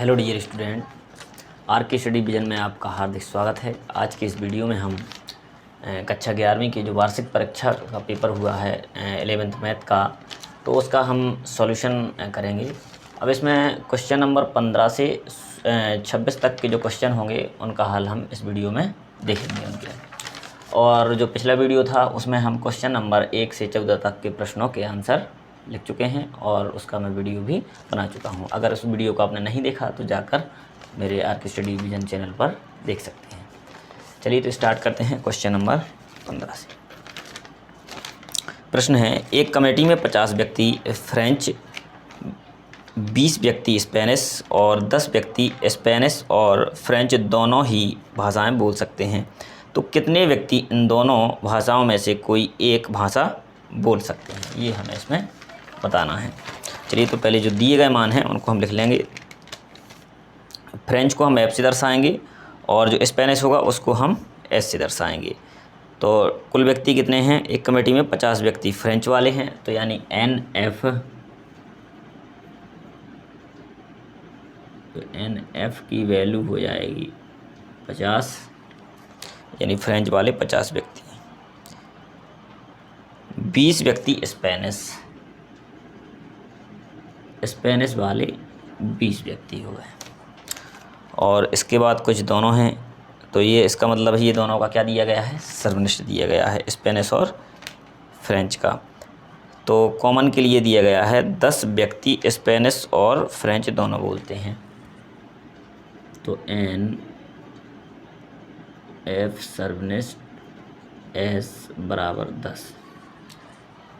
Hello dear student, are के study vision में आपका हार्दिक स्वागत है। आज के इस वीडियो में हम कक्षा 11वीं की जो वार्षिक परीक्षा का पेपर हुआ है 11th मैथ का, तो उसका हम सॉल्यूशन करेंगे। अब इसमें क्वेश्चन नंबर 15 से 26 तक के जो क्वेश्चन होंगे उनका हल हम इस वीडियो में देखेंगे उनके। और जो पिछला वीडियो था उसमें हम क्वेश्चन नंबर 1 से 14 तक के प्रश्नों के आंसर लिख चुके हैं और उसका मैं वीडियो भी बना चुका हूं। अगर उस वीडियो को आपने नहीं देखा तो जाकर मेरे आर के स्टडी विजन चैनल पर देख सकते हैं। चलिए तो स्टार्ट करते हैं क्वेश्चन नंबर 15 से। प्रश्न है, एक कमेटी में 50 व्यक्ति फ्रेंच, 20 व्यक्ति स्पेनिश और 10 व्यक्ति स्पेनिश और फ्रेंच दोनों ही भाषाएं बोल सकते हैं, तो कितने व्यक्ति इन दोनों भाषाओं में से कोई एक भाषा बोल सकते हैं, ये हमें इसमें बताना है। चलिए तो पहले जो दिए गए मान हैं उनको हम लिख लेंगे। फ्रेंच को हम एफ से दर्शाएंगे और जो स्पेनिश होगा उसको हम एस से दर्शाएंगे। तो कुल व्यक्ति कितने हैं? एक कमेटी में 50 व्यक्ति फ्रेंच वाले हैं, तो यानी एन एफ की वैल्यू हो जाएगी 50, यानी फ्रेंच वाले 50 व्यक्ति। 20 व्यक्ति स्पेनिश वाले 20 व्यक्ति हो गए। और इसके बाद कुछ दोनों हैं, तो ये इसका मतलब है ये दोनों का क्या दिया गया है? सर्वनिष्ठ दिया गया है, स्पेनिश और फ्रेंच का। तो कॉमन के लिए दिया गया है 10 व्यक्ति स्पेनिश और फ्रेंच दोनों बोलते हैं, तो एन एफ सर्वनिष्ठ एस बराबर 10।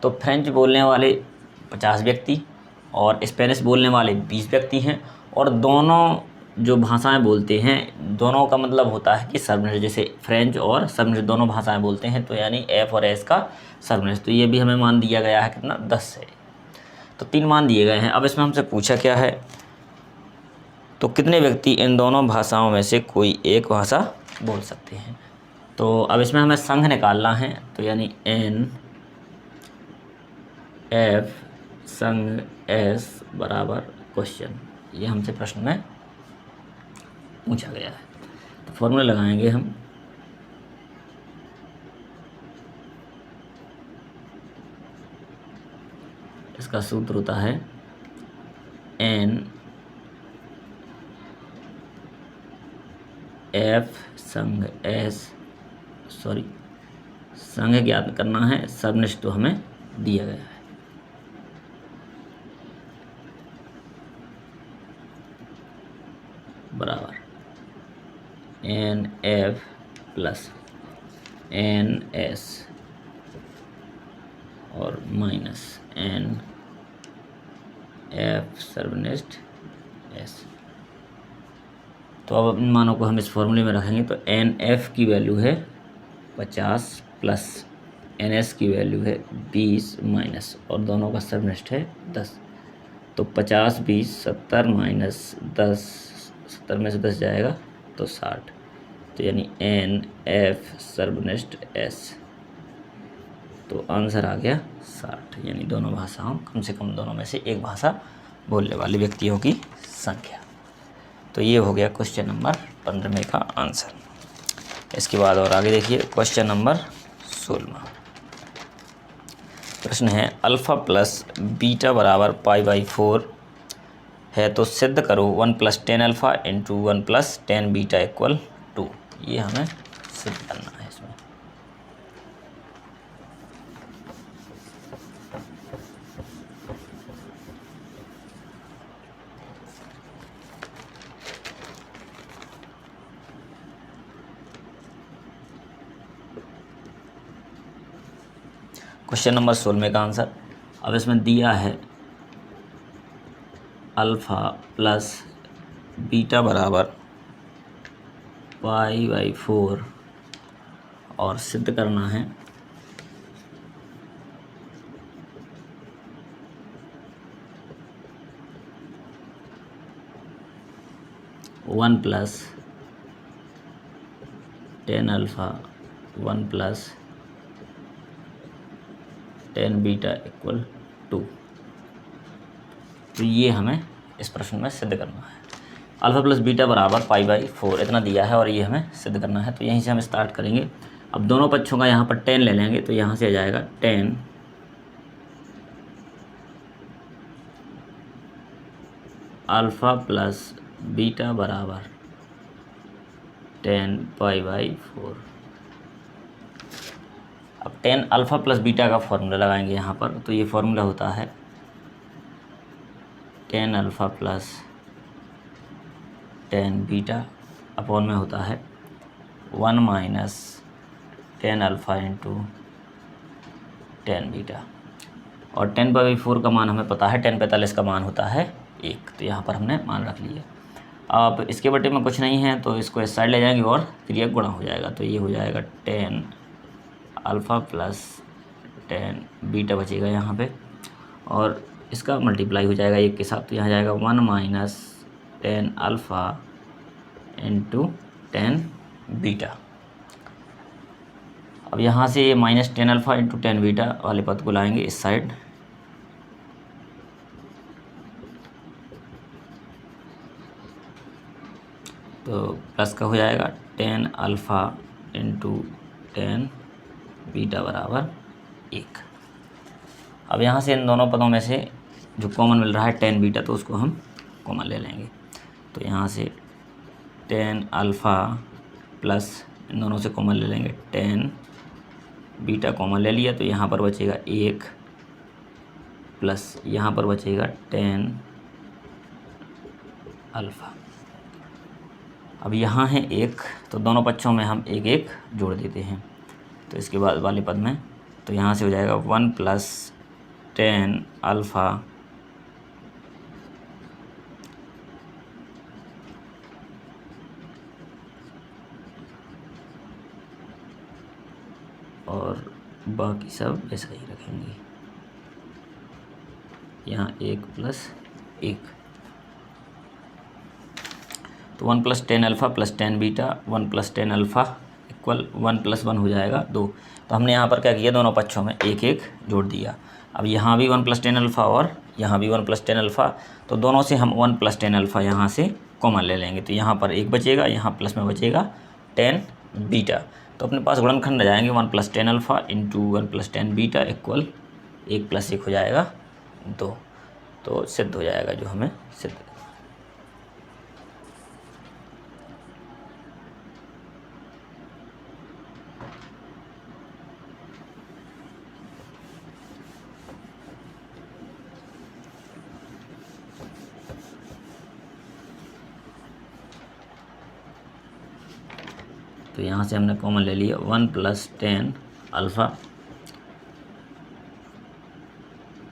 तो फ्रेंच बोलने वाले 50 व्यक्ति और स्पेनिश बोलने वाले 20 व्यक्ति हैं, और दोनों जो भाषाएं बोलते हैं दोनों का मतलब होता है कि सर्वनिष्ठ, जैसे फ्रेंच और सर्वनिष्ठ दोनों भाषाएं बोलते हैं, तो यानी एफ और एस का सर्वनिष्ठ। तो ये भी हमें मान दिया गया है कितना? 10 है। तो 3 मान दिए गए हैं। अब इसमें हमसे पूछा क्या है, तो कितने व्यक्ति इन दोनों भाषाओं में से कोई एक भाषा बोल सकते हैं। तो अब इसमें हमें संघ निकालना है, तो यानी एन एफ संघ एस बराबर क्वेश्चन, ये हमसे प्रश्न में पूछा गया है। तो फॉर्मूला लगाएंगे हम। इसका सूत्र होता है एन एफ संघ एस, संघ ज्ञात करना है, सर्वनिष्ठ तो हमें दिया गया है। बराबर n F plus n S और माइनस एन एफ सर्वनिष्ठ एस। तो अब इन मानों को हम इस फॉर्मूले में रखेंगे, तो एन एफ की वैल्यू है 50 प्लस एन एस की वैल्यू है 20 माइनस, और दोनों का सर्वनिष्ठ है 10। तो 50 20 70 माइनस 10, 70 में से 10 जाएगा तो 60, तो यानी एन एफ सर्वनिष्ठ एस। तो आंसर आ गया 60, यानी दोनों भाषाओं, कम से कम दोनों में से एक भाषा बोलने वाले व्यक्तियों की संख्या। तो ये हो गया क्वेश्चन नंबर 15 का आंसर। इसके बाद और आगे देखिए क्वेश्चन नंबर 16। प्रश्न है, अल्फ़ा प्लस बीटा बराबर π/4 है, तो सिद्ध करो 1 + 10 अल्फ़ा इंटू 1 + 10 बीटा इक्वल 2। ये हमें सिद्ध करना है। इसमें क्वेश्चन नंबर 16 का आंसर। अब इसमें दिया है अल्फ़ा प्लस बीटा बराबर π/4 और सिद्ध करना है one plus 10 alpha 1 + 10 beta equal 2। तो ये हमें इस प्रश्न में सिद्ध करना है। अल्फ़ा प्लस बीटा बराबर पाई बाई 4 इतना दिया है और ये हमें सिद्ध करना है। तो यहीं से हम स्टार्ट करेंगे। अब दोनों पक्षों का यहाँ पर टेन ले लेंगे, तो यहाँ से आ जाएगा टेन अल्फ़ा प्लस बीटा बराबर टेन पाई बाई 4। अब टेन अल्फ़ा प्लस बीटा का फॉर्मूला लगाएंगे यहाँ पर। तो ये फॉर्मूला होता है tan alpha plus tan beta upon में होता है 1 minus tan alpha into tan beta. और 10/4 का मान हमें पता है, 10/45 का मान होता है 1। तो यहाँ पर हमने मान रख लिया। अब इसके बटे में कुछ नहीं है तो इसको इस साइड ले जाएंगे और फिर यह गुणा हो जाएगा। तो ये हो जाएगा 10 अल्फ़ा प्लस 10 बीटा बचेगा यहाँ पे, और इसका मल्टीप्लाई हो जाएगा 1 के साथ। तो यहाँ जाएगा 1 माइनस 10 अल्फ़ा इंटू 10 बीटा। अब यहाँ से ये माइनस 10 अल्फ़ा इंटू 10 बीटा वाले पद को लाएंगे इस साइड। तो प्लस का हो जाएगा 10 अल्फ़ा इंटू 10 बीटा बराबर 1। अब यहाँ से इन दोनों पदों में से जो कॉमन मिल रहा है 10 बीटा, तो उसको हम कॉमन ले लेंगे। तो यहाँ से 10 अल्फ़ा प्लस इन दोनों से कॉमन ले लेंगे 10 बीटा कॉमन ले लिया। तो यहाँ पर बचेगा 1 प्लस यहाँ पर बचेगा 10 अल्फ़ा। अब यहाँ है 1, तो दोनों पक्षों में हम 1 1 जोड़ देते हैं। तो इसके बाद वाले पद में तो यहाँ से हो जाएगा 1 प्लस 10 अल्फ़ा और बाकी सब ऐसा ही रखेंगे। यहाँ 1 प्लस 1, तो 1 plus 10 alpha plus 10 beta 1 plus 10 alpha equal 1 plus 1 हो जाएगा 2। तो हमने यहाँ पर क्या किया, दोनों पक्षों में 1 1 जोड़ दिया। अब यहाँ भी 1 प्लस 10 अल्फ़ा और यहाँ भी 1 प्लस 10 अल्फ़ा, तो दोनों से हम 1 प्लस 10 अल्फ़ा यहाँ से कॉमन ले लेंगे। तो यहाँ पर 1 बचेगा, यहाँ प्लस में बचेगा 10 बीटा। तो अपने पास गुणनखंड आ जाएंगे 1 plus 10 alpha into 1 plus 10 beta equal 1 plus 1 हो जाएगा 2। तो सिद्ध हो जाएगा जो हमें सिद्ध। तो यहाँ से हमने कॉमन ले लिया 1 प्लस 10 अल्फ़ा,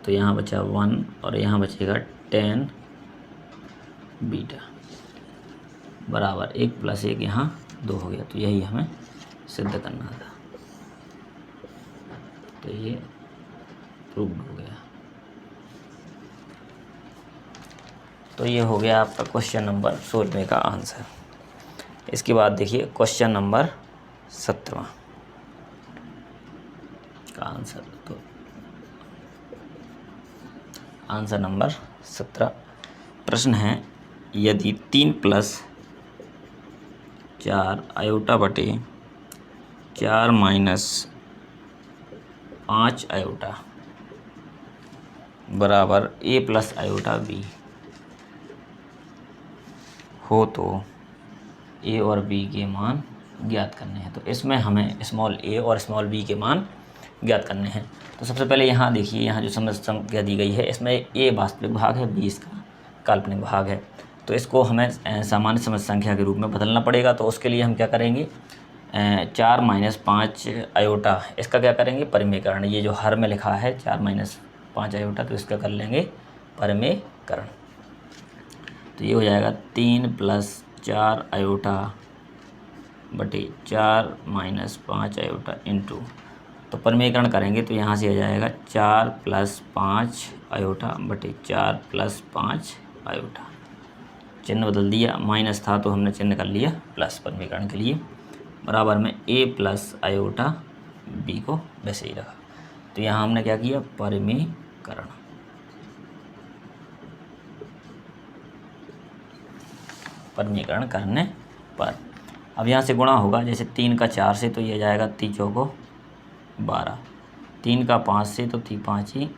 तो यहाँ बचा 1 और यहाँ बचेगा 10 बीटा बराबर 1 प्लस 1 यहाँ 2 हो गया। तो यही हमें सिद्ध करना था। तो ये प्रूव्ड हो गया। तो ये हो गया आपका क्वेश्चन नंबर 16 का आंसर। इसके बाद देखिए क्वेश्चन नंबर 17 का आंसर। तो आंसर नंबर 17 प्रश्न है, यदि 3 प्लस 4 आयोटा बटे 4 माइनस 5 आयोटा बराबर a प्लस आयोटा b हो तो a और b के मान ज्ञात करने हैं। तो इसमें हमें स्मॉल a और स्मॉल b के मान ज्ञात करने हैं। तो सबसे पहले यहाँ देखिए, यहाँ जो समझ संख्या दी गई है इसमें a वास्तविक भाग है, b इसका काल्पनिक भाग है। तो इसको हमें सामान्य समझ संख्या के रूप में बदलना पड़ेगा। तो उसके लिए हम क्या करेंगे, 4 माइनस 5 आयोटा इसका क्या करेंगे, परिमेयकरण। ये जो हर में लिखा है 4 माइनस 5 आयोटा, तो इसका कर लेंगे परिमेयकरण। तो ये हो जाएगा 3 प्लस 4 आयोटा बटे 4 माइनस 5 आयोटा इंटू, तो परिमेयकरण करेंगे तो यहाँ से आ जाएगा 4 प्लस 5 आयोटा बटे 4 प्लस 5 आयोटा। चिन्ह बदल दिया, माइनस था तो हमने चिन्ह कर लिया प्लस परिमेयकरण के लिए, बराबर में a प्लस आयोटा b को वैसे ही रखा। तो यहाँ हमने क्या किया, परिमेयकरण। वर्गीकरण करने पर। अब यहाँ से गुणा होगा, जैसे 3 का 4 से तो ये जाएगा 3 चौको 12, 3 का 5 से तो 3 5 ही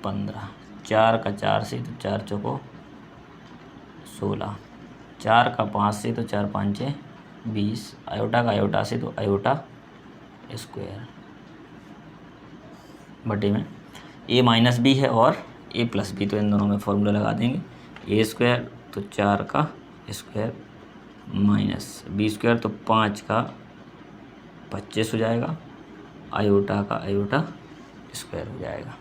15, 4 का 4 से तो 4 चौको 16, 4 का 5 से तो 4 5 20, आयोटा का आयोटा से तो आयोटा स्क्वायर बटे में ए माइनस बी है और ए प्लस बी, तो इन दोनों में फॉर्मूला लगा देंगे। ए स्क्वायर तो 4 का स्क्वायर माइनस बी स्क्वायर तो 5 का 25 हो जाएगा, आयोटा का आयोटा स्क्वायर हो जाएगा।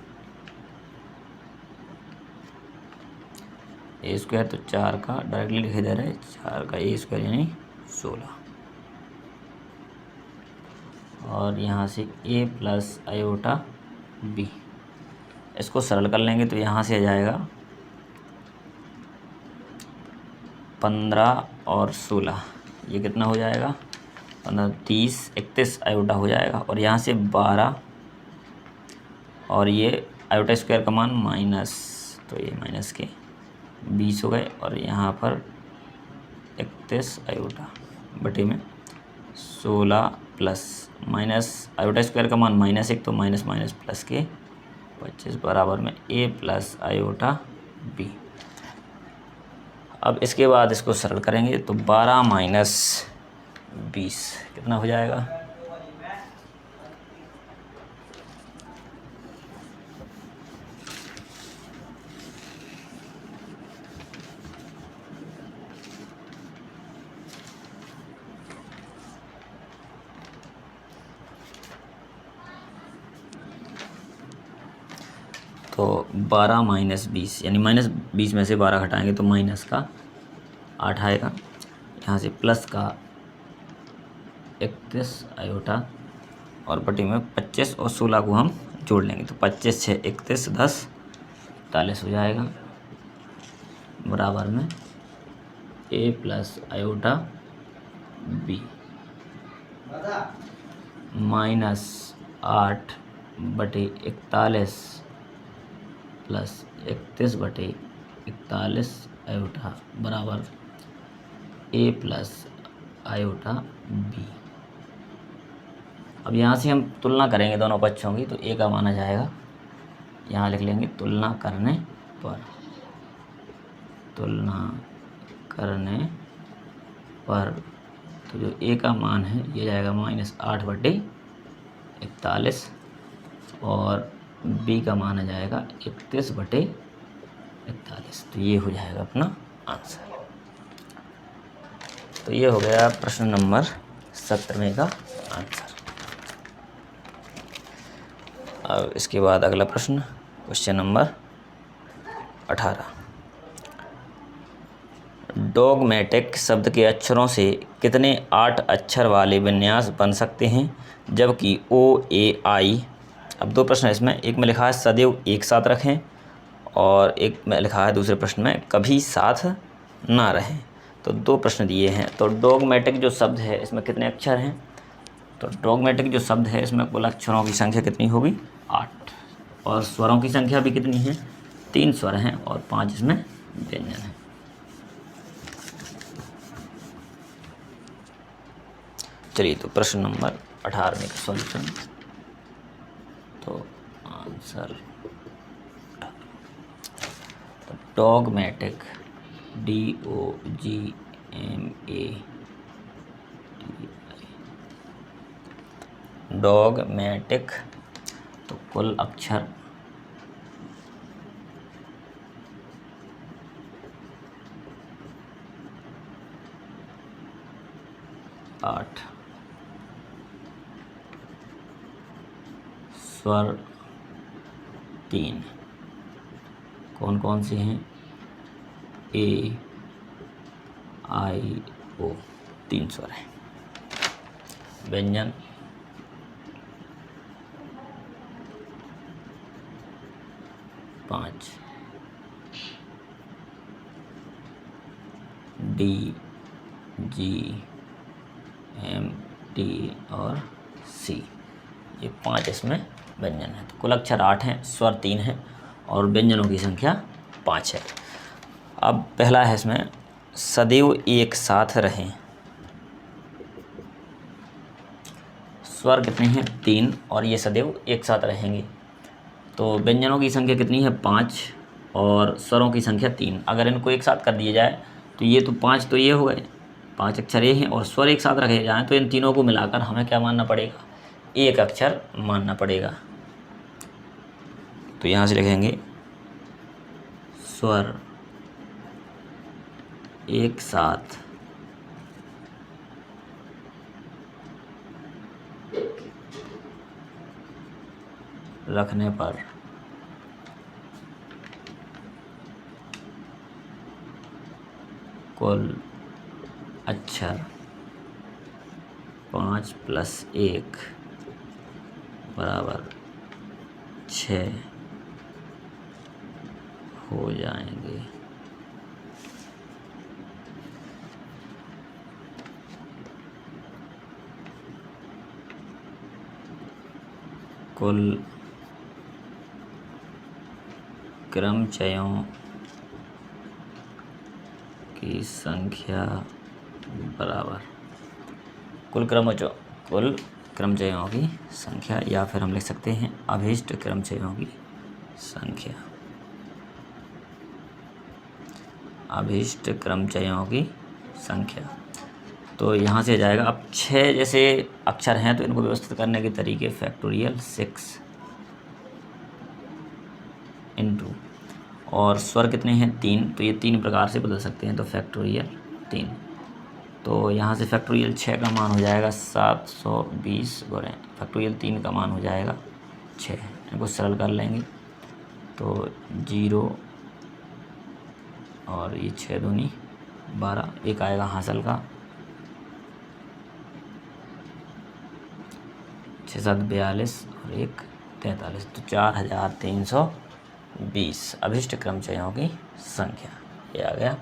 ए स्क्वायर तो 4 का डायरेक्टली लिखे दे रहे हैं, 4 का ए स्क्वायर यानी 16, और यहाँ से ए प्लस आयोटा बी, इसको सरल कर लेंगे तो यहाँ से आ जाएगा 15 और 16, ये कितना हो जाएगा 15 30 31 आयोटा हो जाएगा, और यहाँ से 12 और ये आयोटा स्क्वायर का मान माइनस, तो ये माइनस के 20 हो गए, और यहाँ पर 31 आयोटा बटे में 16 प्लस माइनस आयोटा स्क्वायर का मान -1 तो माइनस माइनस प्लस के 25 बराबर में ए प्लस आयोटा बी। अब इसके बाद इसको सरल करेंगे तो 12 माइनस 20 कितना हो जाएगा, तो 12 माइनस 20 यानी माइनस 20 में से 12 घटाएंगे तो माइनस का 8 आएगा, यहाँ से प्लस का 31 आयोटा और बटे में 25 और 16 को हम जोड़ लेंगे तो 25 6 31 10 41 हो जाएगा, बराबर में ए प्लस आयोटा बी माइनस 8 बटे 41 प्लस 31 बटे 41 आयोटा बराबर ए प्लस आयोटा बी। अब यहाँ से हम तुलना करेंगे दोनों पक्षों की, तो ए का मान आ जाएगा, यहाँ लिख लेंगे तुलना करने पर, तुलना करने पर तो जो ए का मान है ये जाएगा -8 बटे 41 और बी का मान आ जाएगा 31 बटे 41, तो ये हो जाएगा अपना आंसर। तो ये हो गया प्रश्न नंबर 17 का आंसर। अब इसके बाद अगला प्रश्न, क्वेश्चन नंबर 18। डॉगमेटिक शब्द के अक्षरों से कितने 8 अक्षर वाले विन्यास बन सकते हैं, जबकि OAI। अब दो प्रश्न है इसमें, एक में लिखा है सदैव एक साथ रखें और एक में लिखा है दूसरे प्रश्न में कभी साथ ना रहें। तो दो प्रश्न दिए हैं। तो डॉगमेटिक जो शब्द है इसमें कितने अक्षर हैं, तो डॉगमेटिक जो शब्द है इसमें कुल अक्षरों की संख्या कितनी होगी 8, और स्वरों की संख्या भी कितनी है 3 स्वर हैं और 5 इसमें व्यंजन हैं। चलिए तो प्रश्न नंबर 18 का सॉल्यूशन, तो आंसर डॉगमेटिक DOGMA डॉगमेटिक, तो कुल अक्षर 8, स्वर 3, कौन कौन से हैं A I O 3 स्वर हैं। व्यंजन पाँच, D G M T और C, ये 5 इसमें व्यंजन है। तो कुल अक्षर 8 हैं, स्वर 3 हैं और व्यंजनों की संख्या 5 है। अब पहला है इसमें सदैव एक साथ रहें। स्वर कितने हैं 3 और ये सदैव एक साथ रहेंगे। तो व्यंजनों की संख्या कितनी है 5 और स्वरों की संख्या 3। अगर इनको एक साथ कर दिया जाए तो ये तो 5 तो ये हो गए, 5 अक्षर ये हैं, और स्वर एक साथ रखे जाएँ तो इन तीनों को मिलाकर हमें क्या मानना पड़ेगा, एक अक्षर मानना पड़ेगा। तो यहाँ से लिखेंगे स्वर एक साथ रखने पर कुल अक्षर 5 + 1 = 6 हो जाएंगे। कुल क्रमचयों की संख्या बराबर कुल क्रमचयों की संख्या, या फिर हम लिख सकते हैं अभीष्ट क्रमचयों की संख्या। अभीष्ट क्रमचयों की संख्या। तो यहाँ से जाएगा। अब 6 जैसे अक्षर हैं तो इनको व्यवस्थित करने के तरीके फैक्टोरियल 6 इंटू, और स्वर कितने हैं 3, तो ये 3 प्रकार से बदल सकते हैं, तो फैक्टोरियल 3। तो यहाँ से फैक्टोरियल 6 का मान हो जाएगा 720 गुणे फैक्टोरियल 3 का मान हो जाएगा 6। इनको सरल कर लेंगे तो 0 और ये 6 दूनी 12, एक आएगा हासिल का 6 7 42 और 1 43, तो 4320 अभिष्ट क्रमचयों की संख्या। ये आ गया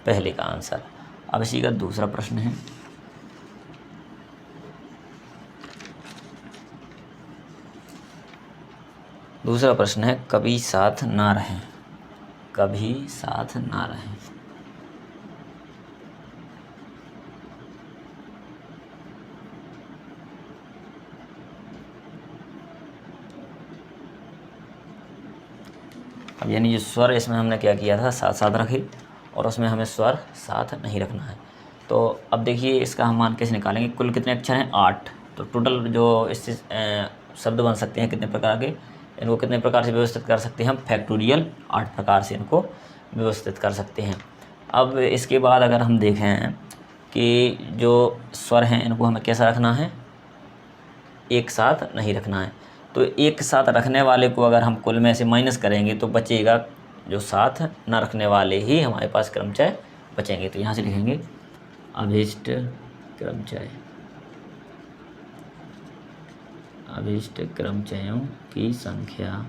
पहले का आंसर। अब इसी का दूसरा प्रश्न है। दूसरा प्रश्न है कभी साथ ना रहें। कभी साथ ना रहें। अब यानी जो स्वर इसमें हमने क्या किया था, साथ साथ रखे, और उसमें हमें स्वर साथ नहीं रखना है। तो अब देखिए इसका हम मान कैसे निकालेंगे। कुल कितने अक्षर हैं 8, तो टोटल जो इससे शब्द बन सकते हैं कितने प्रकार के, इनको कितने प्रकार से व्यवस्थित कर सकते हैं हम, फैक्टोरियल 8 प्रकार से इनको व्यवस्थित कर सकते हैं। अब इसके बाद अगर हम देखें कि जो स्वर हैं इनको हमें कैसा रखना है, एक साथ नहीं रखना है। तो एक साथ रखने वाले को अगर हम कुल में से माइनस करेंगे तो बचेगा जो साथ न रखने वाले ही हमारे पास क्रमचय बचेंगे। तो यहाँ से लिखेंगे अभीष्ट क्रमचय, अभीष्ट क्रमचयों की संख्या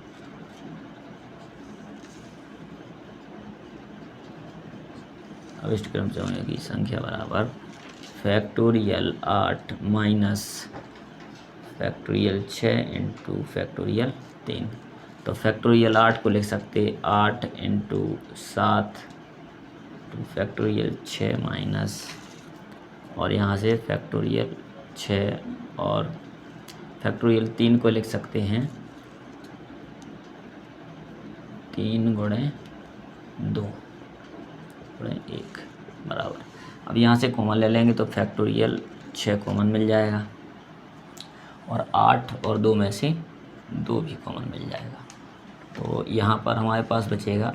अभीष्ट क्रमचयों की संख्या बराबर factorial 8 minus factorial 6 into factorial 3। तो फैक्टोरियल 8 को लिख सकते 8 इंटू 7 टू फैक्टोरियल 6 माइनस, और यहाँ से फैक्टोरियल 6 और फैक्टोरियल 3 को लिख सकते हैं 3 गुणे 2 गुणे 1 बराबर। अब यहाँ से कॉमन ले लेंगे तो फैक्टोरियल 6 कॉमन मिल जाएगा, और 8 और 2 में से 2 भी कॉमन मिल जाएगा। तो यहाँ पर हमारे पास बचेगा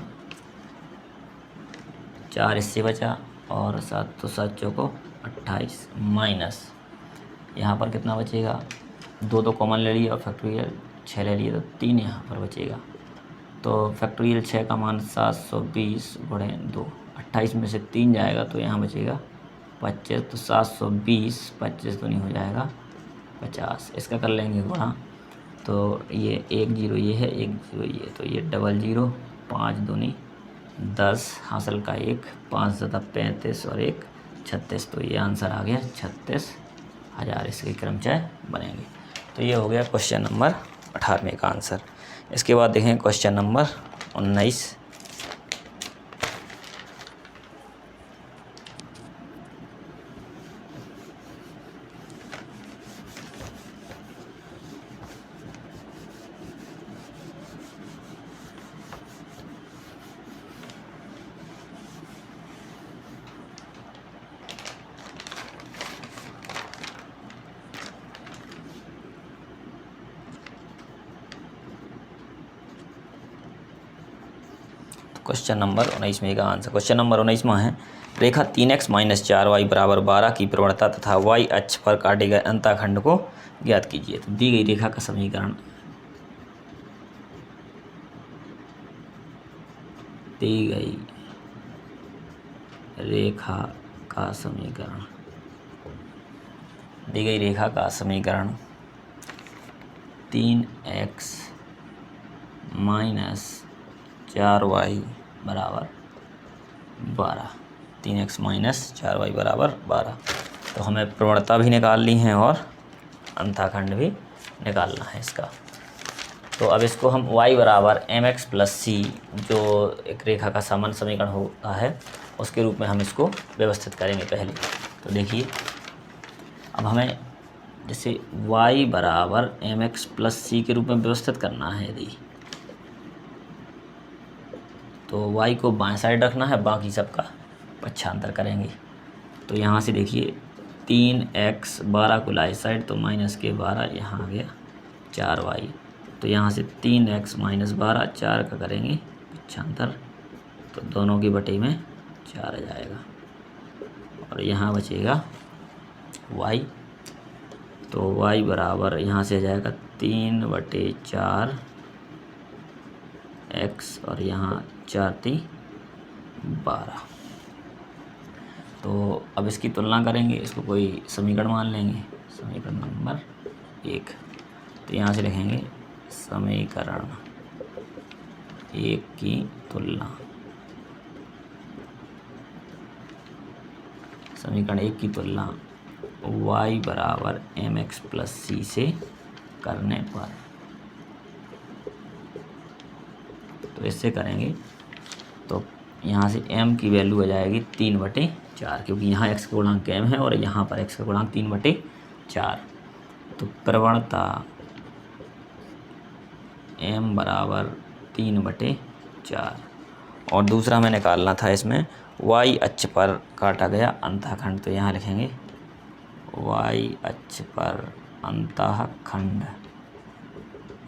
4 इससे बचा, और 7 तो 7 चौको 28 माइनस यहाँ पर कितना बचेगा, 2 तो कॉमन ले लिया और फैक्टोरियल 6 ले लिए तो 3 यहाँ पर बचेगा। तो फैक्टोरियल 6 का मान 720 गुणे 2, 28 में से 3 जाएगा तो यहाँ बचेगा 25, तो 720 25 तो नहीं हो जाएगा 50। इसका कर लेंगे गुणा, तो ये 1 0 ये है, 1 0 ये, तो ये 00, 5 दूनी 10 हासिल का 1, 5 + 35 और 1 36। तो ये आंसर आ गया 36,000 इसके क्रमचय बनेंगे। तो ये हो गया क्वेश्चन नंबर 18वें का आंसर। इसके बाद देखें क्वेश्चन नंबर 19। क्वेश्चन नंबर 19 का आंसर। क्वेश्चन नंबर 19 है, रेखा 3x माइनस 4y बराबर 12 की प्रवणता तथा y अक्ष पर काटे गए अंतःखंड को ज्ञात कीजिए। तो दी गई रेखा का समीकरण, दी गई रेखा का समीकरण, दी गई रेखा का समीकरण 3x माइनस 4y बराबर 12, 3x माइनस 4y बराबर 12। तो हमें प्रवणता भी निकाल ली है और अंतःखंड भी निकालना है इसका। तो अब इसको हम y बराबर mx प्लस सी, जो एक रेखा का सामान्य समीकरण होता है, उसके रूप में हम इसको व्यवस्थित करेंगे पहले। तो देखिए, अब हमें जैसे y बराबर mx प्लस सी के रूप में व्यवस्थित करना है यदि, तो y को बाएं साइड रखना है, बाकी सबका पक्षांतर करेंगे। तो यहाँ से देखिए 3x 12 को लाए साइड, तो माइनस के 12 यहाँ आ गया 4y। तो यहाँ से 3x माइनस 12 4 का करेंगे पक्षांतर, तो दोनों की बटे में 4 आ जाएगा और यहाँ बचेगा y। तो y बराबर यहाँ से आ जाएगा 3/4 x और यहाँ 4 3 12। तो अब इसकी तुलना करेंगे, इसको कोई समीकरण मान लेंगे, समीकरण नंबर 1। तो यहाँ से लिखेंगे समीकरण 1 की तुलना, समीकरण 1 की तुलना y बराबर mx प्लस सी से करने पर, तो इससे करेंगे तो यहाँ से m की वैल्यू आ जाएगी 3/4, क्योंकि यहाँ x का गुणांक m है और यहाँ पर x का गुणांक 3/4। तो प्रवणता m बराबर 3/4। और दूसरा हमें निकालना था इसमें y अक्ष पर काटा गया अंतःखंड। तो यहाँ लिखेंगे y अक्ष पर अंतःखंड,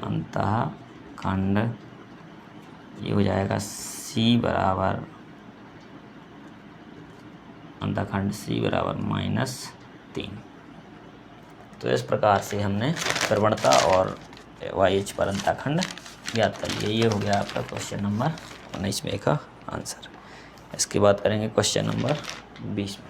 अंतःखंड ये हो जाएगा c बराबर, अंतःखंड c बराबर -3। तो इस प्रकार से हमने प्रवणता और y अक्ष पर अंतःखंड ज्ञात कर लिए। ये हो गया आपका क्वेश्चन नंबर 19 का आंसर। इसके बाद करेंगे क्वेश्चन नंबर 20 में।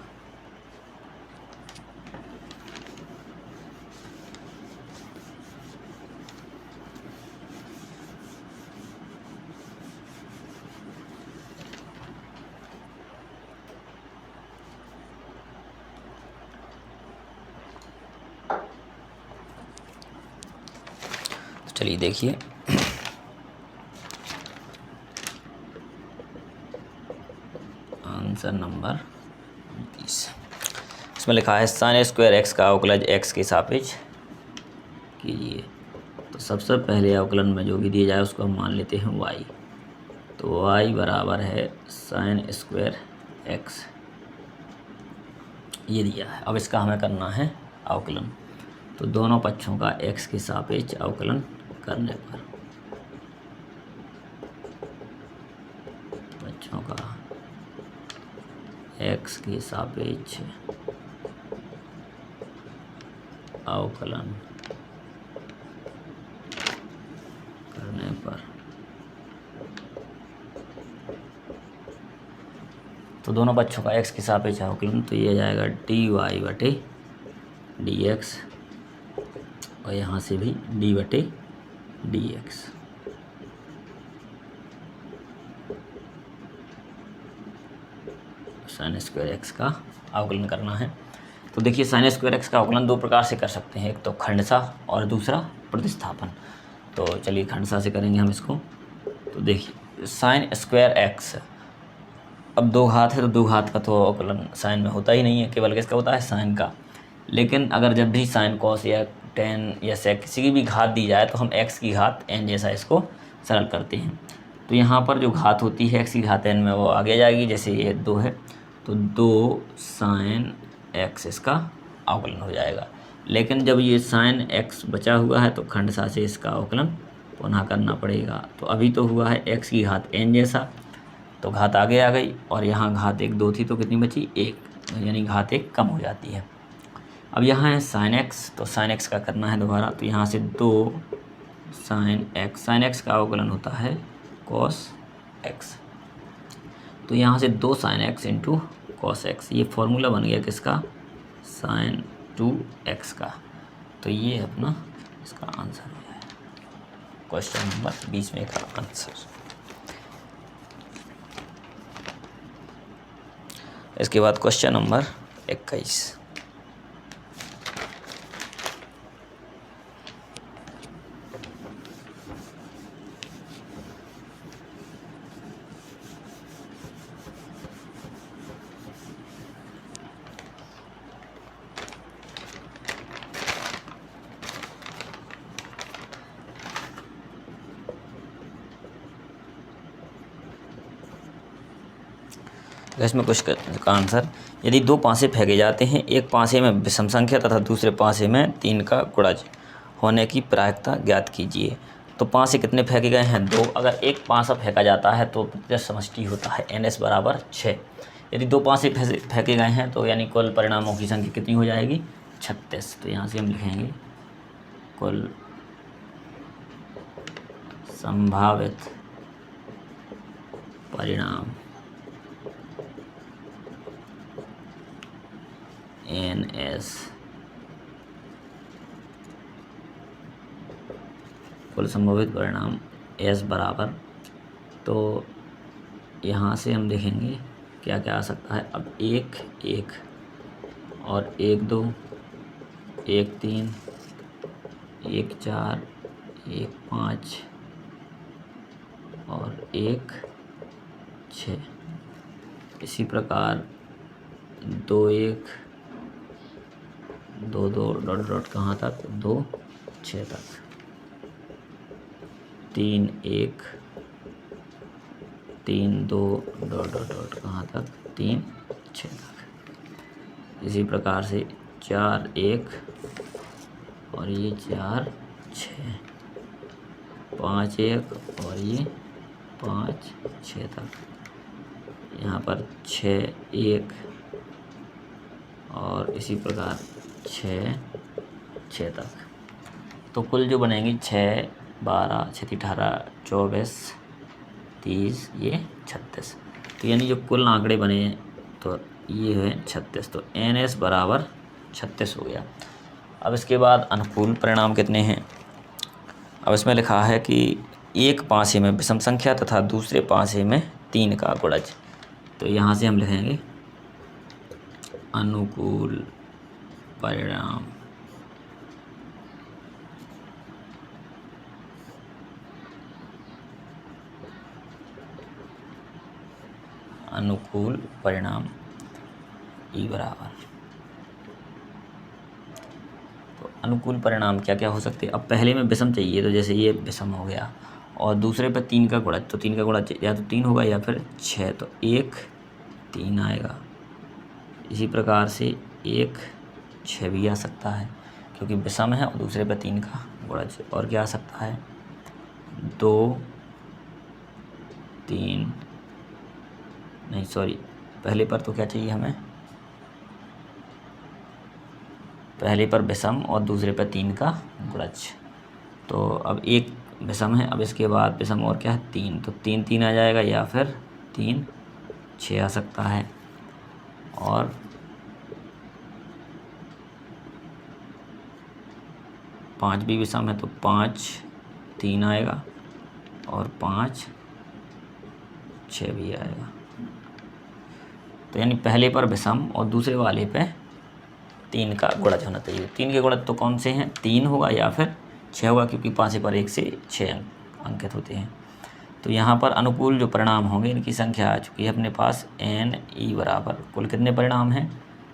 चलिए देखिए, आंसर नंबर 20। इसमें लिखा है साइन स्क्वायर एक्स का अवकलज एक्स के सापेक्ष कीजिए। तो सबसे पहले अवकलन में जो भी दिया जाए उसको हम मान लेते हैं y। तो y बराबर है साइन स्क्वायर एक्स, ये दिया है। अब इसका हमें करना है अवकलन। तो दोनों पक्षों का x के सापेक्ष अवकलन करने पर, पक्षों का x के सापेक्ष अवकलन करने पर, तो दोनों पक्षों का x के सापेक्ष अवकलन, तो ये जाएगा dy/dx और यहाँ से भी d/dx। साइन स्क्वायर एक्स का अवकलन करना है। तो देखिए, साइन स्क्वायर एक्स का अवकलन दो प्रकार से कर सकते हैं, एक तो खंडशः और दूसरा प्रतिस्थापन। तो चलिए खंडशः से करेंगे हम इसको। तो देखिए साइन स्क्वायर एक्स, अब दो घात है तो दो घात का तो अवकलन साइन में होता ही नहीं है, केवल किसका होता है, साइन का। लेकिन अगर जब भी साइन कॉस या टेन या सेक किसी की भी घात दी जाए तो हम एक्स की घात एन जैसा इसको सरल करते हैं। तो यहाँ पर जो घात होती है एक्स की घात एन में वो आगे जाएगी, जैसे ये 2 है तो 2 साइन एक्स इसका अवकलन हो जाएगा। लेकिन जब ये साइन एक्स बचा हुआ है तो खंडशः से इसका अवकलन पुनः करना पड़ेगा। तो अभी तो हुआ है एक्स की घात एन जैसा, तो घात आगे आ गई और यहाँ घात 1 2 थी तो कितनी बची 1, यानी घात 1 कम हो जाती है। अब यहाँ है sin x, तो sin x का करना है दोबारा, तो यहाँ से 2 sin x का अवकलन होता है cos x, तो यहाँ से 2 sin x into cos x, ये फॉर्मूला बन गया किसका sin 2x का। तो ये अपना इसका आंसर हो जाएगा, क्वेश्चन नंबर 20 में का आंसर। इसके बाद क्वेश्चन नंबर 21। इसमें कुछ का आंसर, यदि 2 पासे फेंके जाते हैं, एक पासे में विषम संख्या तथा दूसरे पासे में 3 का गुणज होने की प्रायिकता ज्ञात कीजिए। तो पासे कितने फेंके गए हैं 2, अगर एक पासा फेंका जाता है तो प्रतिशत समष्टि होता है NS बराबर 6। यदि 2 पासे फेंके गए हैं तो यानी कुल परिणामों की संख्या कितनी हो जाएगी 36। तो यहाँ से हम लिखेंगे कुल संभावित परिणाम NS, कुल संभावित परिणाम S बराबर, तो यहाँ से हम देखेंगे क्या क्या आ सकता है। अब 1 1 और 1 2 1 3 1 4 1 5 और 1 6, इसी प्रकार 2 1 2 2 डॉट डॉट कहाँ तक 2 6 तक, 3 1 3 2 डॉट डॉट डॉट कहाँ तक 3 6 तक। इसी प्रकार से 4 1 और ये 4 6, 5 1 और ये 5 6 तक, यहाँ पर 6 1 और इसी प्रकार 6 6 तक। तो कुल जो बनेंगी 6 12 6 18 24 30 ये 36। तो यानी जो कुल आंकड़े बने तो ये है 36, तो NS बराबर 36 हो गया। अब इसके बाद अनुकूल परिणाम कितने हैं। अब इसमें लिखा है कि एक पासे में विषम संख्या तथा दूसरे पासे में 3 का गुणज। तो यहाँ से हम लिखेंगे अनुकूल परिणाम अनुकूल परिणाम E बराबर। तो अनुकूल परिणाम क्या क्या हो सकते हैं। अब पहले में विषम चाहिए, तो जैसे ये विषम हो गया और दूसरे पे 3 का गुणज, तो 3 का गुणज या तो 3 होगा या फिर 6, तो 1 3 आएगा। इसी प्रकार से 1 6 भी आ सकता है क्योंकि विषम है और दूसरे पे 3 का गुणज। और क्या आ सकता है 2 3 नहीं सॉरी, पहले पर तो क्या चाहिए हमें, पहले पर विषम और दूसरे पर 3 का गुणज। तो अब एक विषम है, अब इसके बाद विषम और क्या है 3, तो 3 3 आ जाएगा या फिर 3 6 आ सकता है। और पाँच भी विषम है तो 5 3 आएगा और 5 6 भी आएगा। तो यानी पहले पर विषम और दूसरे वाले पे 3 का गुणज होना चाहिए। 3 के गुणज तो कौन से हैं 3 होगा या फिर 6 होगा, क्योंकि 5 पर 1 से 6 अंकित होते हैं। तो यहाँ पर अनुकूल जो परिणाम होंगे इनकी संख्या आ चुकी है अपने पास NE बराबर कुल कितने परिणाम हैं,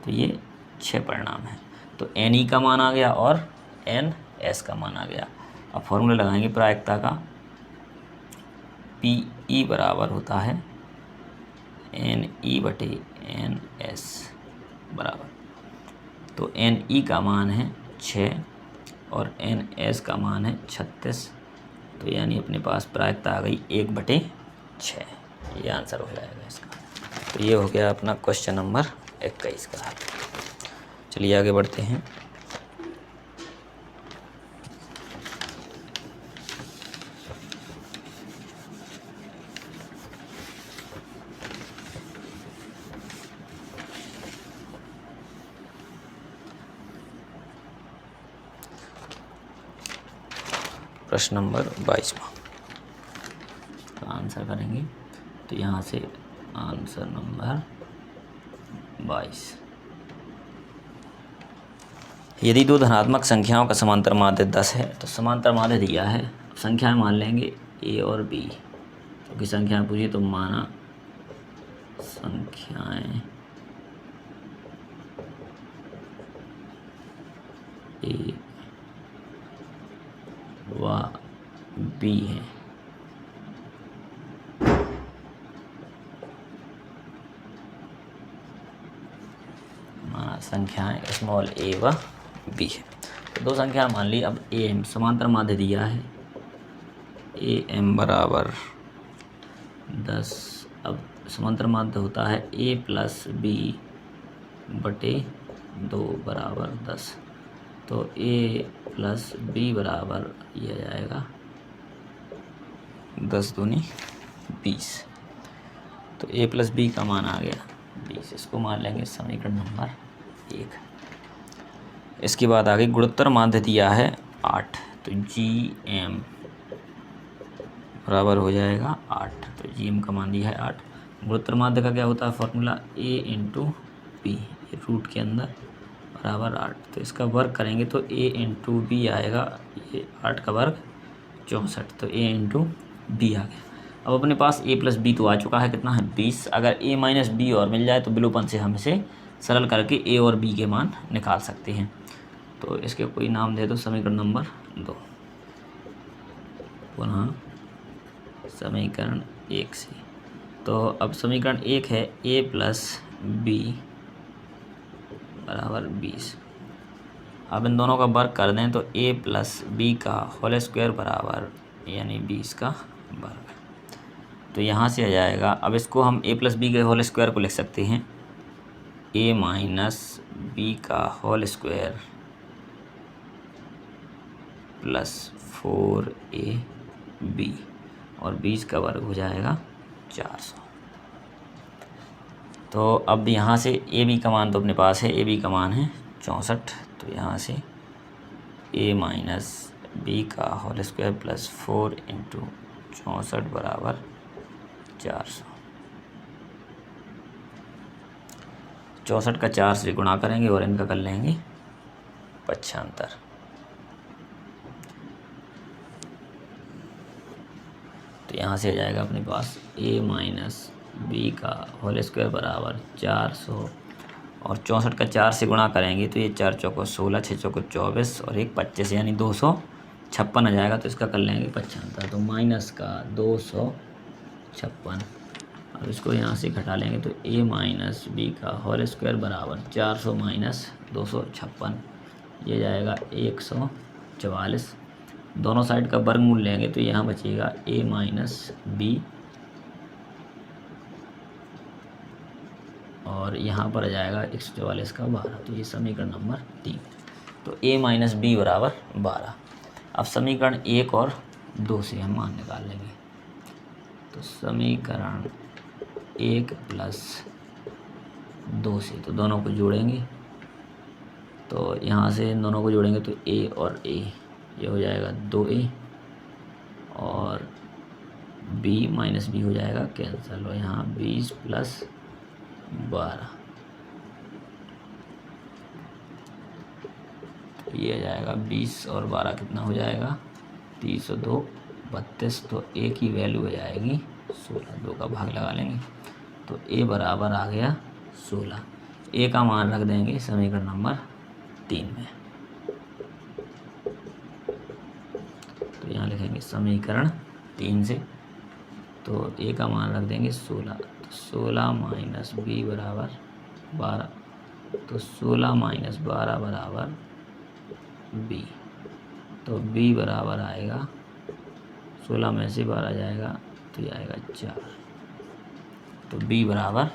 तो ये 6 परिणाम हैं। तो NE का मान आ गया और NS का मान आ गया। अब फॉर्मूला लगाएंगे प्रायिकता का, PE बराबर होता है NE बटे NS बराबर। तो NE का मान है 6 और NS का मान है 36। तो यानी अपने पास प्रायिकता आ गई 1/6। ये आंसर हो जाएगा इसका। तो ये हो गया अपना क्वेश्चन नंबर 21 का। चलिए आगे बढ़ते हैं। प्रश्न नंबर 22 आंसर करेंगे। तो यहाँ से आंसर नंबर 22, यदि दो धनात्मक संख्याओं का समांतर माध्य 10 है तो समांतर माध्य दिया है, संख्याएं मान लेंगे a और b, क्योंकि संख्याएं पूछी तो माना संख्याएं a व b है। माना संख्याएं स्मॉल a व b है। तो दो संख्या मान ली। अब a m समांतर माध्य दिया है, a m बराबर 10। अब समांतर माध्य होता है a प्लस b बटे 2 बराबर 10। तो a प्लस b बराबर ये आ जाएगा 10 दूनी 20। तो a प्लस b का मान आ गया 20। इसको मान लेंगे समीकरण नंबर 1। इसके बाद आगे गुणोत्तर माध्य दिया है 8। तो gm बराबर हो जाएगा 8। तो gm का मान दिया है 8। गुणोत्तर माध्य का क्या होता है formula, a into b, root के अंदर बराबर 8। तो इसका वर्ग करेंगे तो a इंटू बी आएगा, ये 8 का वर्ग 64। तो a इंटू बी आ गया। अब अपने पास a प्लस बी तो आ चुका है, कितना है 20। अगर a माइनस बी और मिल जाए तो विलोपन से हम इसे सरल करके a और b के मान निकाल सकते हैं। तो इसके कोई नाम दे दो, समीकरण नंबर 2। पुनः समीकरण 1 से। तो अब समीकरण 1 है a प्लस बी बराबर 20। अब इन दोनों का वर्ग कर दें तो a प्लस बी का होल स्क्वायर बराबर यानी 20 का वर्ग। तो यहाँ से आ जाएगा। अब इसको हम a प्लस बी के होल स्क्वायर को लिख सकते हैं a माइनस बी का होल स्क्वायर प्लस 4ab और 20 का वर्ग हो जाएगा 400। तो अब यहाँ से ए बी का मान तो अपने पास है, ए बी का मान है 64। तो यहाँ से a माइनस बी का होल स्क्वायर प्लस 4 इंटू 64 बराबर 400। 64 का 4 से गुणा करेंगे और इनका कर लेंगे 75। तो यहाँ से आ जाएगा अपने पास a माइनस बी का होल स्क्वायर बराबर 400 और 64 का 4 से गुणा करेंगे तो ये 4 चौको 16, 6 चौको 24 और 1 25 यानी 256 आ जाएगा। तो इसका कर लेंगे 75। तो माइनस का 256। अब इसको यहाँ से घटा लेंगे तो a माइनस बी का होल स्क्वायर बराबर 400 माइनस 256, ये जाएगा 144। दोनों साइड का वर्गमूल लेंगे तो यहाँ बचेगा a माइनस बी और यहाँ पर आ जाएगा 144 का 12। तो ये समीकरण नंबर 3। तो a माइनस बी बराबर 12। अब समीकरण 1 और 2 से हम मान निकाल लेंगे। तो समीकरण 1 प्लस 2 से तो दोनों को जोड़ेंगे। तो यहाँ से इन दोनों को जोड़ेंगे तो a और a ये हो जाएगा 2a और b माइनस b हो जाएगा कैंसिल। और यहाँ 20 प्लस 12 तो ये आ जाएगा 20 और 12 कितना हो जाएगा 30 और 2 32। तो a की वैल्यू हो जाएगी 16। 2 का भाग लगा लेंगे तो a बराबर आ गया 16। a का मान रख देंगे समीकरण नंबर 3 में। तो यहाँ लिखेंगे समीकरण 3 से। तो a का मान रख देंगे 16। तो 16 माइनस b बराबर 12। तो 16 माइनस 12 बराबर b। तो b बराबर आएगा 16 में से 12 जाएगा तो ये आएगा 4। तो b बराबर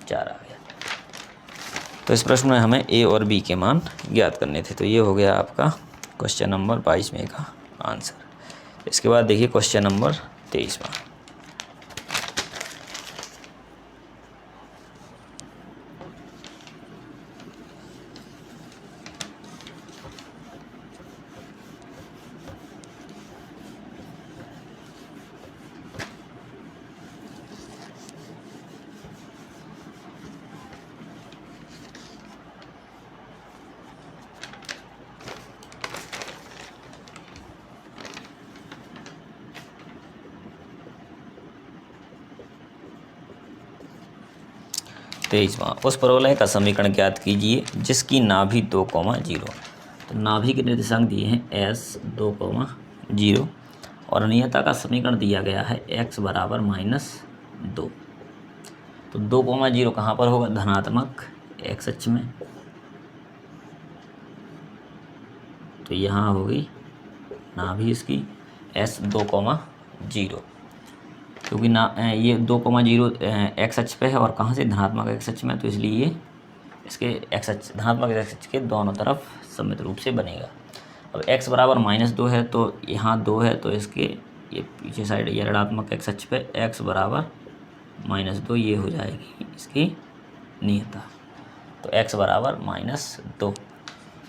4 आ गया। तो इस प्रश्न में हमें a और b के मान ज्ञात करने थे। तो ये हो गया आपका क्वेश्चन नंबर 22 का आंसर। इसके बाद देखिए क्वेश्चन नंबर 23। 23वां, उस परवलय का समीकरण ज्ञात कीजिए जिसकी नाभि 2,0। तो नाभि के निर्देशांक दिए हैं s 2,0 और अनियता का समीकरण दिया गया है x बराबर -2। तो 2,0 कहाँ पर होगा? धनात्मक x अक्ष में। तो यहाँ होगी नाभि इसकी s 2,0, क्योंकि ना ये 2,0 x अक्ष पे है और कहाँ से? धनात्मक x अक्ष में। तो इसलिए ये इसके x अक्ष, धनात्मक x अक्ष के दोनों तरफ सममित रूप से बनेगा। अब x बराबर -2 है तो यहाँ 2 है, तो इसके ये पीछे साइड ये ऋणात्मक x अक्ष पे x बराबर -2 ये हो जाएगी इसकी नियता। तो x बराबर -2।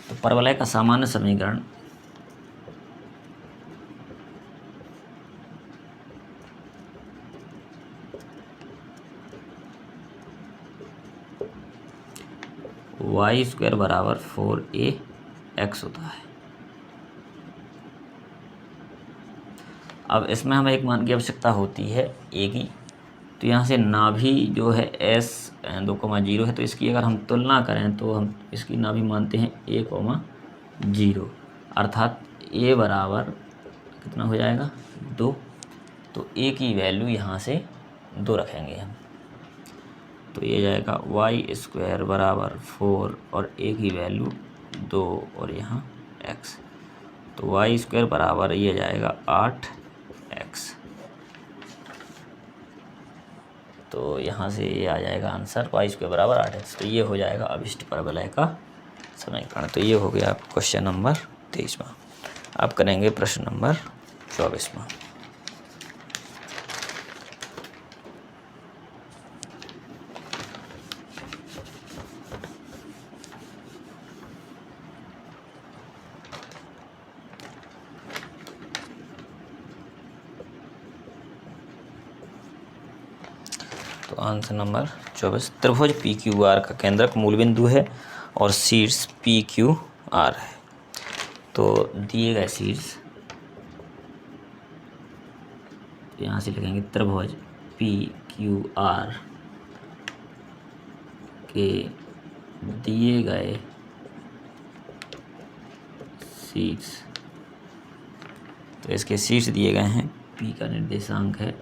तो परवलय का सामान्य समीकरण y² बराबर 4ax होता है। अब इसमें हमें एक मान की आवश्यकता होती है a की। तो यहाँ से नाभि जो है s 2,0 है, तो इसकी अगर हम तुलना करें तो हम इसकी नाभि मानते हैं a,0, अर्थात a बराबर कितना हो जाएगा? 2। तो a की वैल्यू यहाँ से 2 रखेंगे हम। तो ये जाएगा y² बराबर 4 और a की वैल्यू 2 और यहाँ x। तो y² बराबर ये जाएगा 8x। तो यहाँ से ये आ जाएगा आंसर y² बराबर 8x। तो ये हो जाएगा अभिष्ट परवलय का समीकरण। तो ये हो गया क्वेश्चन नंबर 23वां। आप करेंगे प्रश्न नंबर 24वां। तो आंसर नंबर 24, त्रिभुज PQR का केंद्रक मूल बिंदु है और शीर्ष PQR है। तो दिए गए शीर्ष, यहाँ से लिखेंगे त्रिभुज PQR के दिए गए शीर्ष। तो इसके शीर्ष दिए गए हैं, P का निर्देशांक है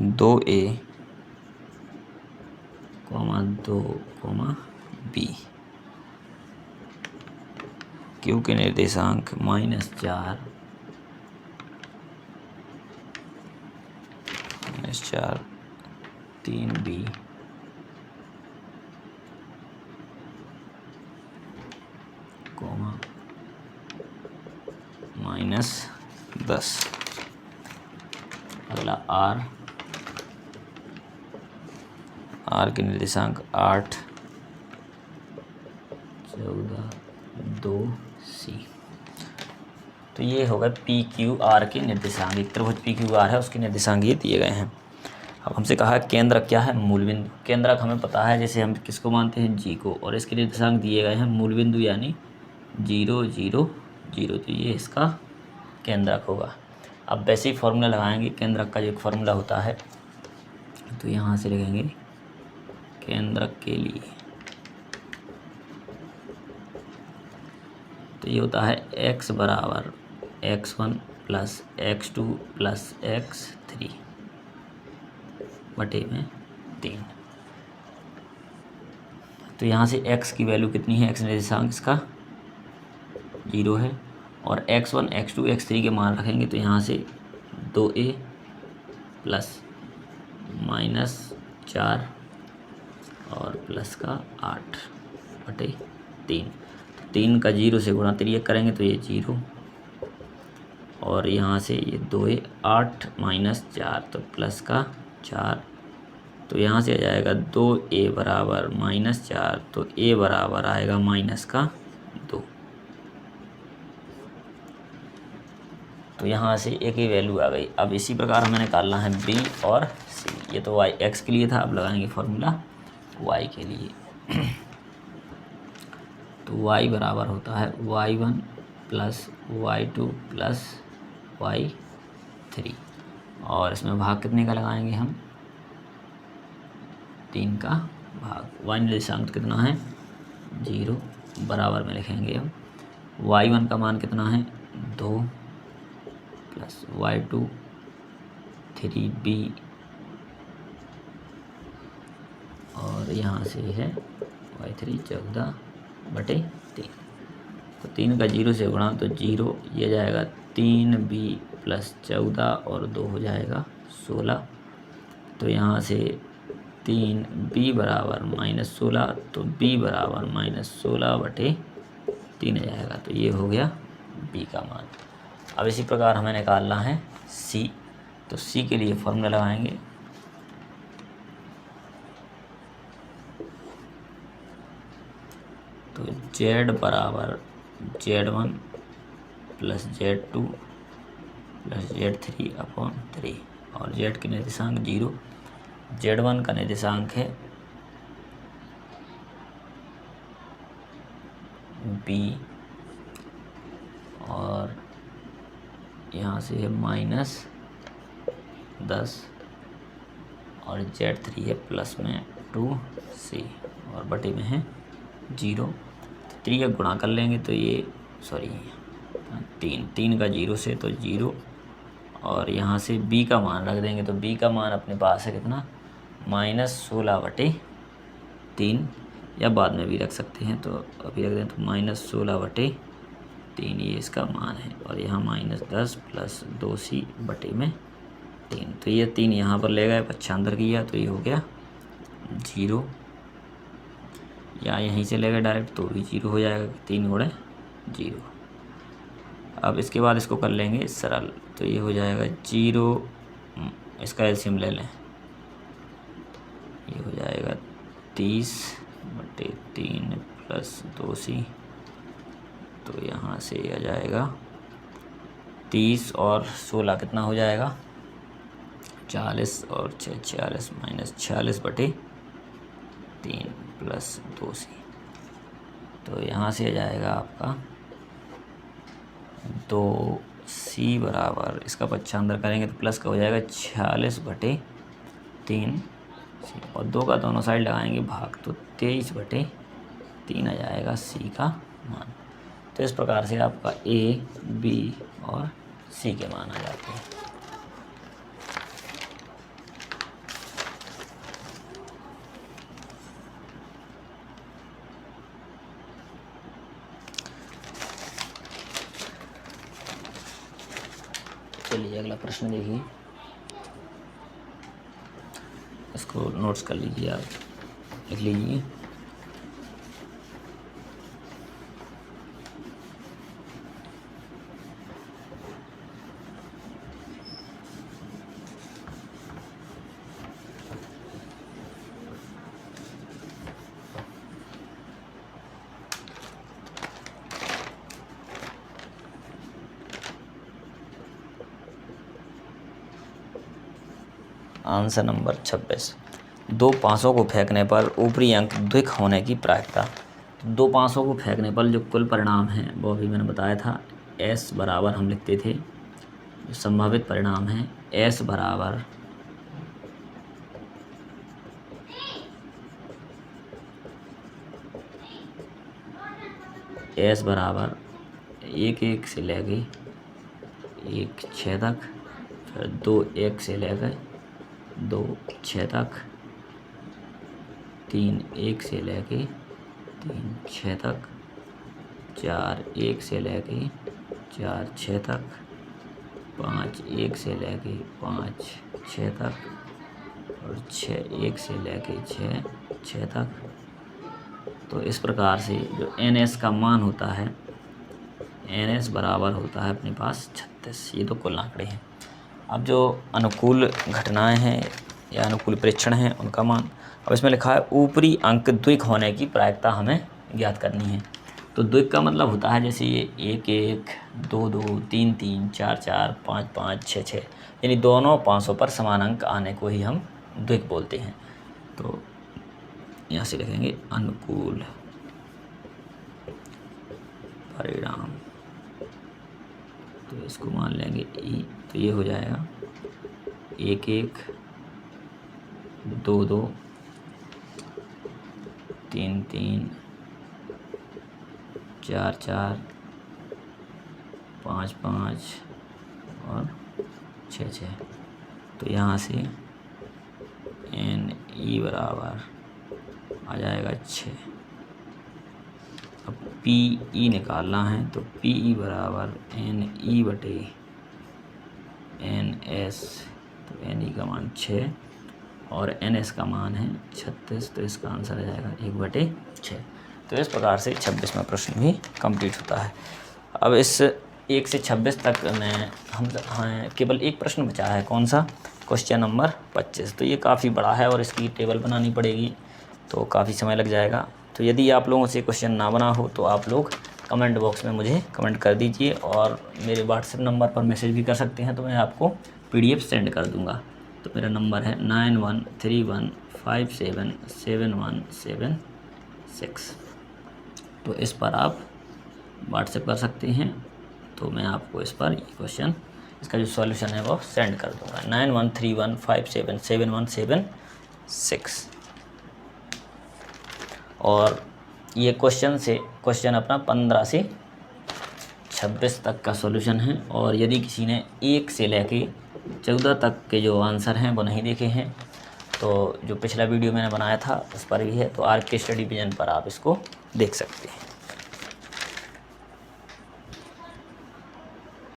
2a, 2, b। Q के निर्देशांक -4, 3b, -10। अगला R के निर्देशांक 8, 14, 2c। तो ये होगा PQR के निर्देशांक। एक त्रिभुज PQR है, उसके निर्देशांक ये दिए गए हैं। अब हमसे कहा केंद्रक क्या है? मूल बिंदु। केंद्रक हमें पता है, जैसे हम किसको मानते हैं? G को, और इसके निर्देशांक दिए गए हैं मूल बिंदु यानी 0, 0, 0। तो ये इसका केंद्रक होगा। अब वैसे ही फॉर्मूला लगाएंगे, केंद्रक का जो एक फॉर्मूला होता है, तो यहाँ से लिखेंगे केंद्रक के लिए। तो ये होता है x बराबर x1 plus x2 plus x3 बटे में 3। तो यहाँ से x की वैल्यू कितनी है? x निर्देशांक इसका 0 है, और x1, x2, x3 के मान रखेंगे। तो यहाँ से 2a प्लस 4 और प्लस का 8/3। 3 का 0 से गुणा तिर्यक करेंगे तो ये 0, और यहाँ से ये 2 8 माइनस 4 तो प्लस का 4, तो यहाँ से आ जाएगा 2a बराबर -4, तो a बराबर आएगा -2। तो यहाँ से a की वैल्यू आ गई। अब इसी प्रकार हमें निकालना है b और c। ये तो y x के लिए था, अब लगाएंगे फॉर्मूला y के लिए। तो y बराबर होता है y1 plus y2 plus y3, और इसमें भाग कितने का लगाएंगे हम? 3 का भाग। y निर्देशांक कितना है? 0, बराबर में लिखेंगे हम। y1 का मान कितना है? 2 प्लस y2 3b, और यहाँ से है y3 14/3। तो 3 का 0 से गुणा तो 0, ये जाएगा 3b प्लस 14 और 2 हो जाएगा 16। तो यहाँ से 3b बराबर -16, तो b बराबर -16/3 आ जाएगा। तो ये हो गया b का मान। अब इसी प्रकार हमें निकालना है c। तो c के लिए फॉर्मूला लगाएंगे। तो z बराबर z1 plus z2 plus z3/3, और z के निर्देशांक 0, z1 का निर्देशांक है b, और यहाँ से है -10, और z3 है प्लस में 2c, और बटे में है 0। त्रियक गुणा कर लेंगे तो ये तीन का 0 से तो 0, और यहाँ से b का मान रख देंगे। तो b का मान अपने पास है कितना? -16/3, या बाद में भी रख सकते हैं, तो अभी रख दें तो -16/3 ये इसका मान है, और यहाँ -10 प्लस 2c/3। तो ये 3 यहाँ पर ले गए, पक्षांतर किया तो ये हो गया 0, या यहीं से ले गए डायरेक्ट तो भी 0 हो जाएगा, 3 गुणे 0। अब इसके बाद इसको कर लेंगे सरल, तो ये हो जाएगा 0, इसका एलसीएम ले लें, ये हो जाएगा 30/3 प्लस 2c। तो यहाँ से आ जाएगा 30 और 16 कितना हो जाएगा? 40, और 6 46 -46/3 प्लस 2c। तो यहाँ से आ जाएगा आपका 2c बराबर, इसका पक्षांतर करेंगे तो प्लस का हो जाएगा 46/3, और 2 का दोनों साइड लगाएंगे भाग, तो 23/3 आ जाएगा c का मान। तो इस प्रकार से आपका a, b और c के मान आ जाते हैं। चलिए अगला प्रश्न देखिए, इसको नोट्स कर लीजिए, आप लिख लीजिए। आंसर नंबर 26, 2 पासों को फेंकने पर ऊपरी अंक द्विक होने की प्रायिकता। 2 पासों को फेंकने पर जो कुल परिणाम है वो अभी मैंने बताया था, s बराबर हम लिखते थे, जो संभावित परिणाम है s बराबर s बराबर 1 से लेके 1 6 तक, फिर 2 1 से लेकर 2 6 तक, 3 1 से लेके 3 6 तक, 4 1 से लेके 4 6 तक, 5 1 से लेके 5 6 तक, और 6, 1 से लेके 6 तक। तो इस प्रकार से जो NS का मान होता है, NS बराबर होता है अपने पास 36। ये तो कुल आंकड़े हैं। अब जो अनुकूल घटनाएं हैं या अनुकूल प्रेक्षण हैं उनका मान, अब इसमें लिखा है ऊपरी अंक द्विक होने की प्रायिकता हमें ज्ञात करनी है। तो द्विक का मतलब होता है जैसे ये 1 1, 2 2, 3 3, 4 4, 5 5, 6 6, यानी दोनों 500 पर समान अंक आने को ही हम द्विक बोलते हैं। तो यहाँ से लिखेंगे अनुकूल परिणाम, तो इसको मान लेंगे ई। तो ये हो जाएगा 1 1, 2 2, 3 3, 4 4, 5 5 और 6 6। तो यहाँ से NE बराबर आ जाएगा 6। अब PE निकालना है, तो PE बराबर NE बटे NS। तो NE का मान 6 और NS का मान है 36। तो इसका आंसर आ जाएगा 1/6। तो इस प्रकार से 26वां प्रश्न भी कंप्लीट होता है। अब इस 1 से 26 तक में हम केवल एक प्रश्न बचा है, कौन सा? Question number 25। तो ये काफ़ी बड़ा है और इसकी टेबल बनानी पड़ेगी, तो काफ़ी समय लग जाएगा। तो यदि आप लोगों से क्वेश्चन ना बना हो तो आप लोग कमेंट बॉक्स में मुझे कमेंट कर दीजिए और मेरे व्हाट्सएप नंबर पर मैसेज भी कर सकते हैं, तो मैं आपको PDF सेंड कर दूँगा। तो मेरा नंबर है 9131577176। तो इस पर आप व्हाट्सएप कर सकते हैं, तो मैं आपको इस पर ये क्वेश्चन, इसका जो सॉल्यूशन है वो सेंड कर दूँगा। 9131577176। और ये क्वेश्चन अपना 15 से 26 तक का सॉल्यूशन है। और यदि किसी ने 1 से लेके 14 तक के जो आंसर हैं वो नहीं देखे हैं, तो जो पिछला वीडियो मैंने बनाया था उस पर भी है, तो RK स्टडी विजन पर आप इसको देख सकते हैं।